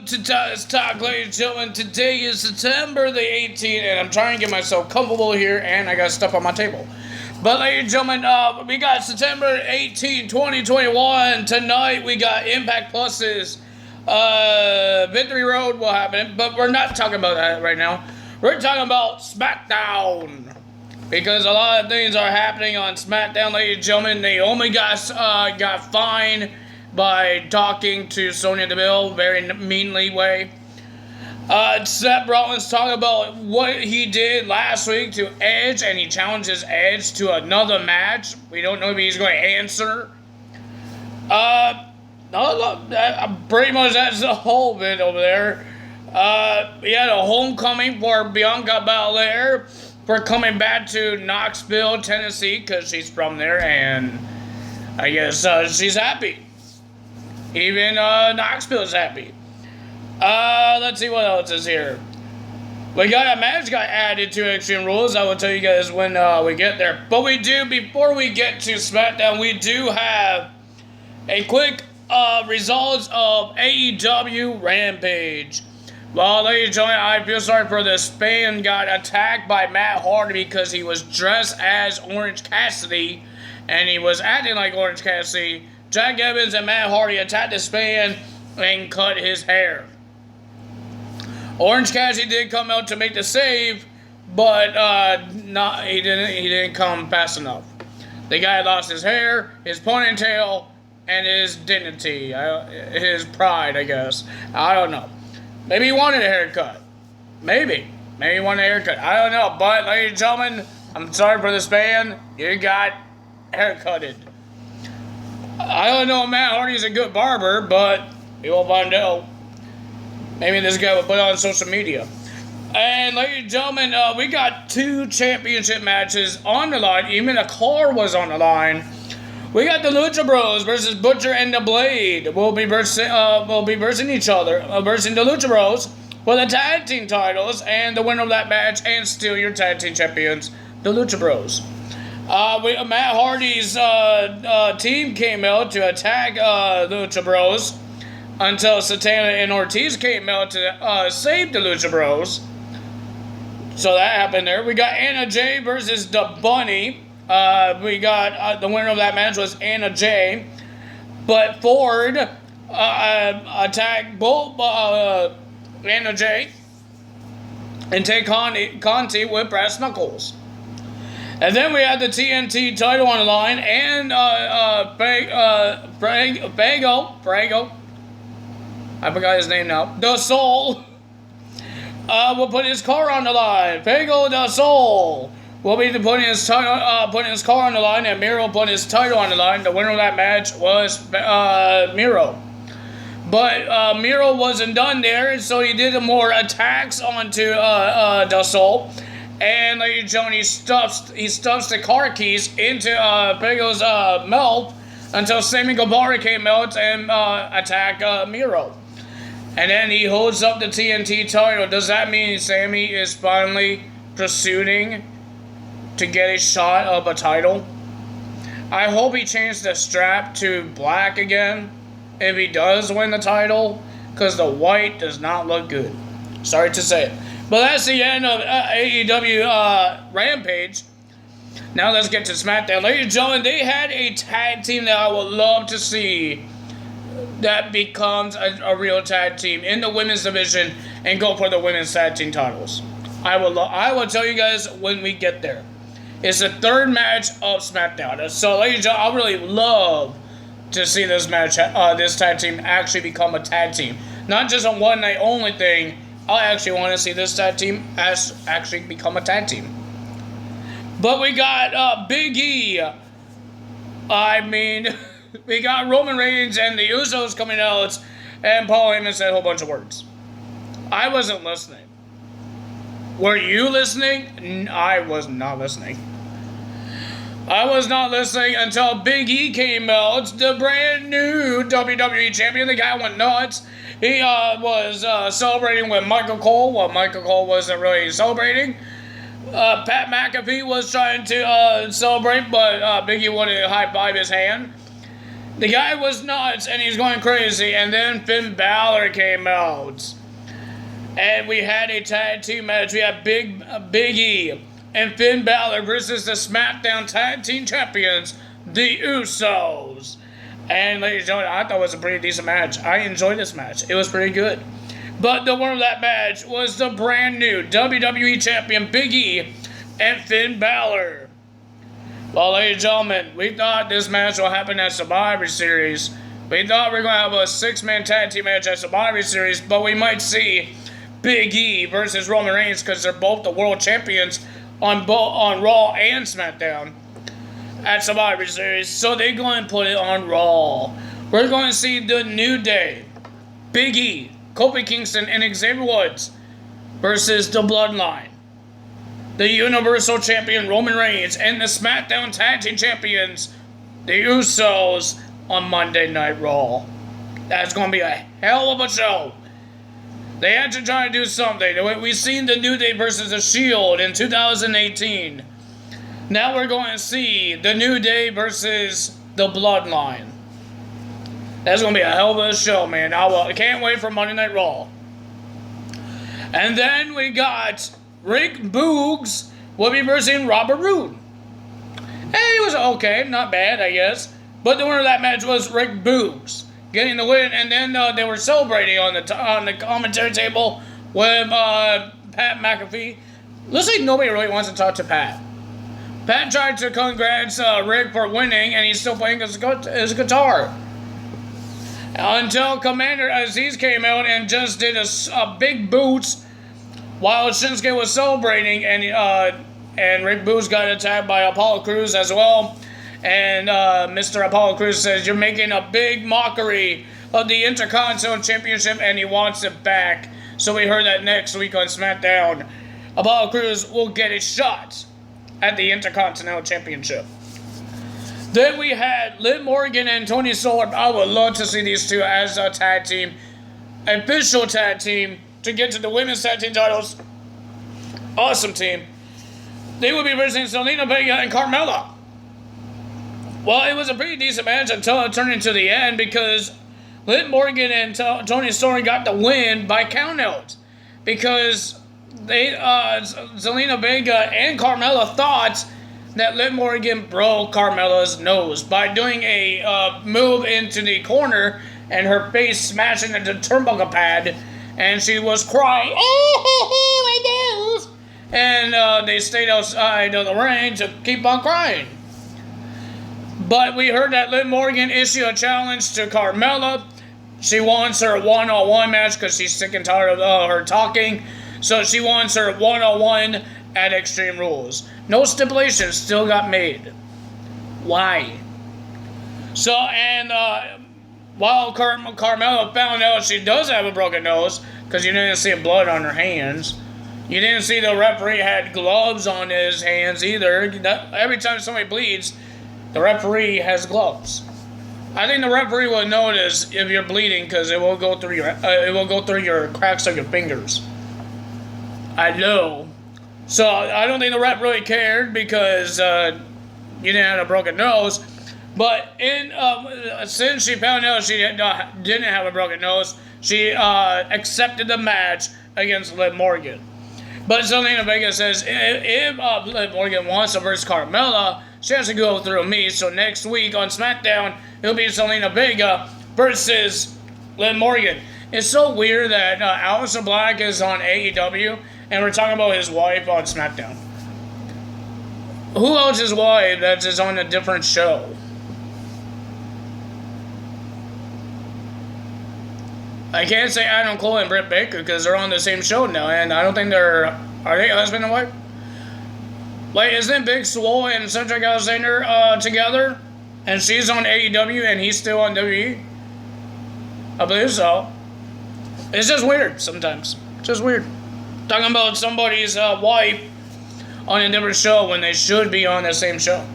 to Taz Talk, ladies and gentlemen. Today is September the 18th, and I'm trying to get myself comfortable here, and I got stuff on my table. But, ladies and gentlemen, we got September 18, 2021. Tonight, we got Impact Plus's Victory Road will happen, but we're not talking about that right now. We're talking about Smackdown. Because a lot of things are happening on Smackdown, ladies and gentlemen. Naomi got fined by talking to Sonya Deville very meanly way. Seth Rollins talked about what he did last week to Edge, and he challenges Edge to another match. We don't know if he's going to answer. Pretty much that's the whole bit over there. We had a homecoming for Bianca Belair for coming back to Knoxville, Tennessee, because she's from there, and I guess she's happy. Even Knoxville's happy. Let's see what else is here. We got a match got added to Extreme Rules. I will tell you guys when we get there. But before we get to SmackDown, we do have a quick results of AEW Rampage. Well, ladies and gentlemen, I feel sorry for this fan got attacked by Matt Hardy because he was dressed as Orange Cassidy, and he was acting like Orange Cassidy. Jack Evans and Matt Hardy attacked this fan and cut his hair. Orange Cassidy did come out to make the save, but he didn't come fast enough. The guy lost his hair, his ponytail, and his dignity, his pride, I guess. I don't know. Maybe he wanted a haircut. Maybe he wanted a haircut. I don't know. But, ladies and gentlemen, I'm sorry for this fan. You got haircutted. I don't know if Matt Hardy's a good barber, but we will find out. Maybe this guy will put it on social media. And, ladies and gentlemen, we got 2 championship matches on the line. Even a car was on the line. We got the Lucha Bros versus Butcher and the Blade. We'll be versing each other, versing the Lucha Bros for the tag team titles, and the winner of that match and still your tag team champions, the Lucha Bros. Matt Hardy's team came out to attack Lucha Bros until Santana and Ortiz came out to save the Lucha Bros. So that happened there. We got Anna Jay versus the Bunny. We got the winner of that match was Anna Jay, but Ford attacked both Anna Jay and take Conti with brass knuckles. And then we had the TNT title on the line, and Frago, I forgot his name now, The Soul, will put his car on the line. Fago The Soul will be putting his car on the line, and Miro put his title on the line. The winner of that match was Miro. But Miro wasn't done there, and so he did more attacks onto The Soul. And ladies and gentlemen, he stuffs the car keys into Fago's mouth until Sammy Guevara came out and attacked Miro. And then he holds up the TNT title. Does that mean Sammy is finally pursuing to get a shot of a title? I hope he changed the strap to black again if he does win the title, because the white does not look good. Sorry to say it. But that's the end of AEW Rampage. Now let's get to SmackDown. Ladies and gentlemen, they had a tag team that I would love to see that becomes a real tag team in the women's division and go for the women's tag team titles. I will tell you guys when we get there. It's the 3rd match of SmackDown. So, ladies and gentlemen, I really love to see this match, this tag team actually become a tag team. Not just a one night only thing. I actually want to see this tag team actually become a tag team. But we got Big E. We got Roman Reigns and the Usos coming out, and Paul Heyman said a whole bunch of words. I wasn't listening. Were you listening? I was not listening. I was not listening until Big E came out, the brand new WWE champion. The guy went nuts. He was celebrating with Michael Cole. Well, Michael Cole wasn't really celebrating. Pat McAfee was trying to celebrate, but Big E wanted to high-five his hand. The guy was nuts and he's going crazy, and then Finn Balor came out. And we had a tag team match. We had Big E and Finn Balor versus the Smackdown Tag Team Champions, the Usos. And ladies and gentlemen, I thought it was a pretty decent match. I enjoyed this match. It was pretty good. But the winner of that match was the brand new WWE Champion Big E and Finn Balor. Well, ladies and gentlemen, we thought this match will happen at Survivor Series. We thought we were going to have a 6-man tag team match at Survivor Series, but we might see Big E versus Roman Reigns because they're both the world champions on Raw and SmackDown at Survivor Series. So they're going to put it on Raw. We're going to see the New Day, Big E, Kofi Kingston, and Xavier Woods versus the Bloodline, the Universal Champion Roman Reigns, and the SmackDown Tag Team Champions, the Usos, on Monday Night Raw. That's going to be a hell of a show. They had to try to do something. We've seen the New Day versus the Shield in 2018. Now we're going to see the New Day versus the Bloodline. That's going to be a hell of a show, man. I can't wait for Monday Night Raw. And then we got Rick Boogs will be versing Robert Roode. And he was okay, not bad, I guess. But the winner of that match was Rick Boogs, getting the win. And then they were celebrating on the commentary table with Pat McAfee. Looks like nobody really wants to talk to Pat. Pat tried to congrats Rick for winning, and he's still playing his guitar. Until Commander Aziz came out and just did a big boots while Shinsuke was celebrating, and Rick Boogs got attacked by Apollo Crews as well. And Mr. Apollo Crews says, "You're making a big mockery of the Intercontinental Championship," and he wants it back. So we heard that next week on SmackDown, Apollo Crews will get a shot at the Intercontinental Championship. Then we had Liv Morgan and Toni Storm. I would love to see these two as a tag team, official tag team, to get to the women's tag team titles. Awesome team. They will be versing Zelina Vega and Carmella. Well, it was a pretty decent match until it turned into the end because Liv Morgan and Toni Storm got the win by countout because Zelina Vega and Carmella thought that Liv Morgan broke Carmella's nose by doing a move into the corner and her face smashing into the turnbuckle pad, and she was crying, "Oh, my nose!" And they stayed outside of the ring to keep on crying. But we heard that Liv Morgan issue a challenge to Carmella. She wants her one-on-one match because she's sick and tired of her talking. So she wants her one-on-one at Extreme Rules. No stipulations still got made. Why? So, and while Carmella found out she does have a broken nose, because you didn't see blood on her hands, you didn't see the referee had gloves on his hands either. Every time somebody bleeds, the referee has gloves. I think the referee will notice if you're bleeding because it will go through your cracks of your fingers. I know. So I don't think the ref really cared because you didn't have a broken nose. But since she found out she didn't have a broken nose, she accepted the match against Liv Morgan. But Zelina Vega says if Liv Morgan wants to versus Carmella, she has to go through me. So next week on SmackDown, it'll be Zelina Vega versus Liv Morgan. It's so weird that Aleister Black is on AEW and we're talking about his wife on SmackDown. Who else's wife that is on a different show? I can't say Adam Cole and Britt Baker because they're on the same show now, and I don't think are they husband and wife? Like, isn't Big Swole and Cedric Alexander together? And she's on AEW and he's still on WWE? I believe so. It's just weird sometimes. It's just weird. Talking about somebody's wife on a different show when they should be on the same show.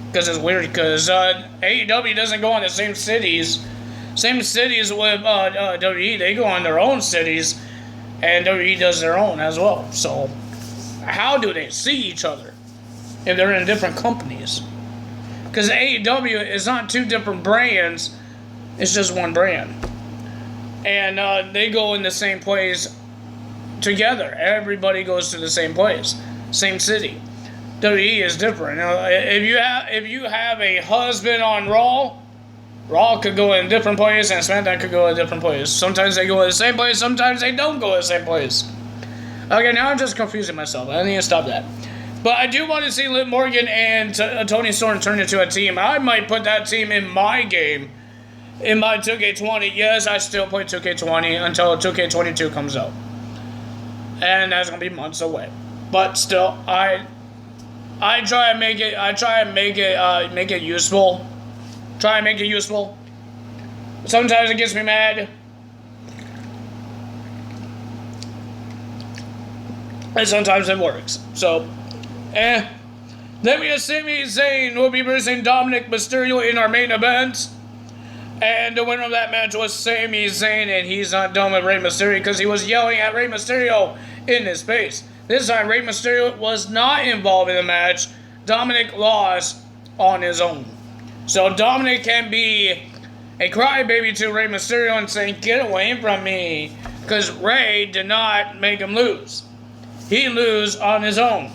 Because it's weird, because AEW doesn't go on the same cities. Same cities with WWE. They go on their own cities, and WWE does their own as well. So, how do they see each other if they're in different companies? Because AEW is not two different brands. It's just one brand. And they go in the same place together. Everybody goes to the same place. Same city. WWE is different. If you have a husband on Raw could go in a different place, and SmackDown could go in a different place. Sometimes they go in the same place, sometimes they don't go in the same place. Okay, now I'm just confusing myself. I need to stop that. But I do want to see Liv Morgan and Toni Storm turn into a team. I might put that team in my game. In my 2K20. Yes, I still play 2K20 until 2K22 comes out. And that's going to be months away. But still, I try and make it useful. Try and make it useful. Sometimes it gets me mad. And sometimes it works. So, then we have Sami Zayn will be versing Dominic Mysterio in our main event. And the winner of that match was Sami Zayn, and he's not done with Rey Mysterio because he was yelling at Rey Mysterio in his face. This time, Rey Mysterio was not involved in the match. Dominic lost on his own. So Dominic can be a crybaby to Rey Mysterio and saying, "Get away from me," because Rey did not make him lose. He lose on his own.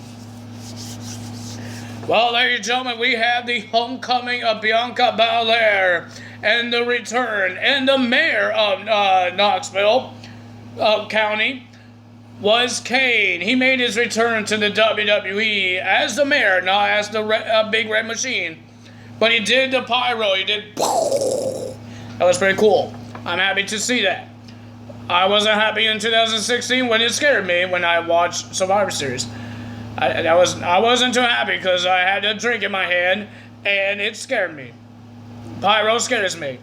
Well, ladies and gentlemen, we have the homecoming of Bianca Belair and the return, and the mayor of Knoxville County was Kane. He made his return to the WWE as the mayor, not as the big red machine. But he did the pyro. He did. That was pretty cool. I'm happy to see that. I wasn't happy in 2016 when it scared me when I watched Survivor Series. I wasn't too happy because I had a drink in my hand and it scared me. Pyro scares me.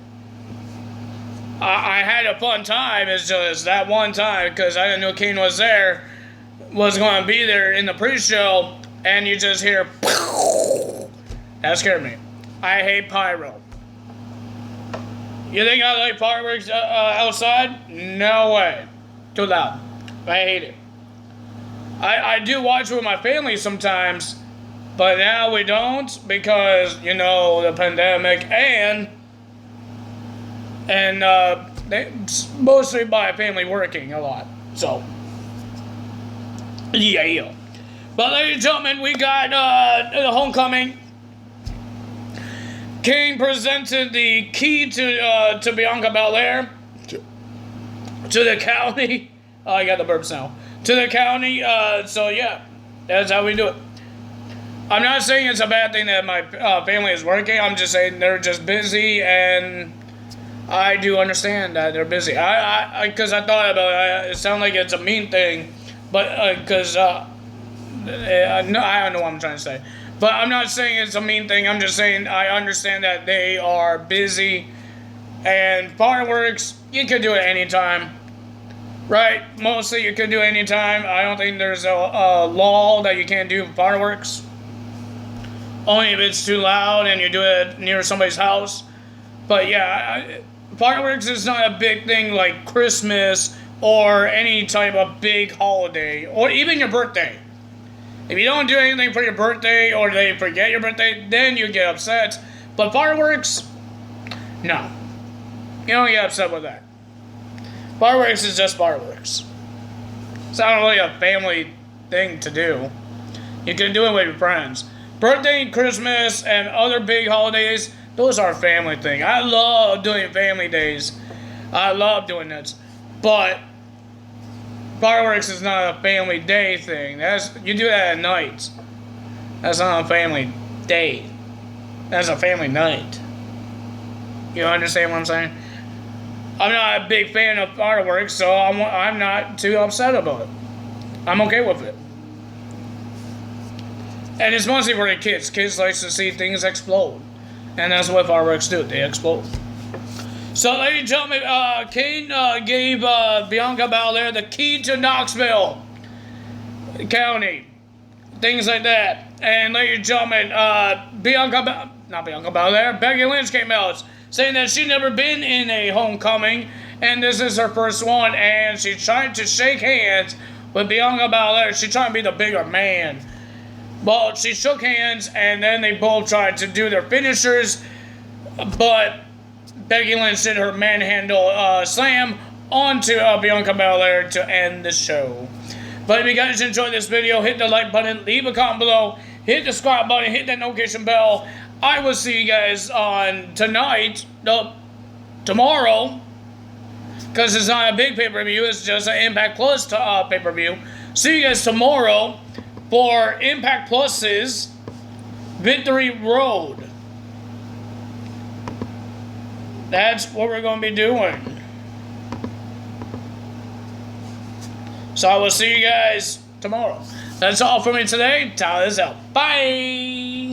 I had a fun time. It's just that one time because I didn't know Kane was going to be there in the pre-show, and you just hear. That scared me. I hate pyro. You think I like fireworks outside? No way. Too loud. I hate it. I do watch with my family sometimes, but now we don't because, the pandemic and mostly my family working a lot. So, yeah. But ladies and gentlemen, we got the homecoming. Kane presented the key to Bianca Belair to the county. Oh, I got the burps now. To the county. So yeah, that's how we do it. I'm not saying it's a bad thing that my family is working. I'm just saying they're just busy, and I do understand that they're busy. Because I thought about it. It sounds like it's a mean thing, but because no, I don't know what I'm trying to say. But I'm not saying it's a mean thing. I'm just saying I understand that they are busy, and fireworks you can do it anytime. Right? Mostly you can do it anytime. I don't think there's a law that you can't do fireworks. Only if it's too loud and you do it near somebody's house. But yeah, fireworks is not a big thing like Christmas or any type of big holiday. Or even your birthday. If you don't do anything for your birthday or they forget your birthday, then you get upset. But fireworks, no. You don't get upset with that. Fireworks is just fireworks. It's not really a family thing to do. You can do it with your friends. Birthday, Christmas, and other big holidays, those are a family thing. I love doing family days. I love doing this. But fireworks is not a family day thing. You do that at night. That's not a family day. That's a family night. You understand what I'm saying? I'm not a big fan of fireworks, so I'm not too upset about it. I'm okay with it. And it's mostly for the kids. Kids like to see things explode. And that's what fireworks do. They explode. So, ladies and gentlemen, Kane gave Bianca Belair the key to Knoxville County. Things like that. And, ladies and gentlemen, Becky Lynch came out saying that she'd never been in a homecoming, and this is her first one, and she's trying to shake hands with Bianca Belair. She's trying to be the bigger man. Well, she shook hands, and then they both tried to do their finishers, but Becky Lynch did her manhandle slam onto Bianca Belair to end the show. But if you guys enjoyed this video, hit the like button, leave a comment below, hit the subscribe button, hit that notification bell. I will see you guys on tomorrow, because it's not a big pay-per-view, it's just an Impact Plus pay-per-view. See you guys tomorrow for Impact Plus's Victory Road. That's what we're going to be doing. So I will see you guys tomorrow. That's all for me today. Time is out. Bye.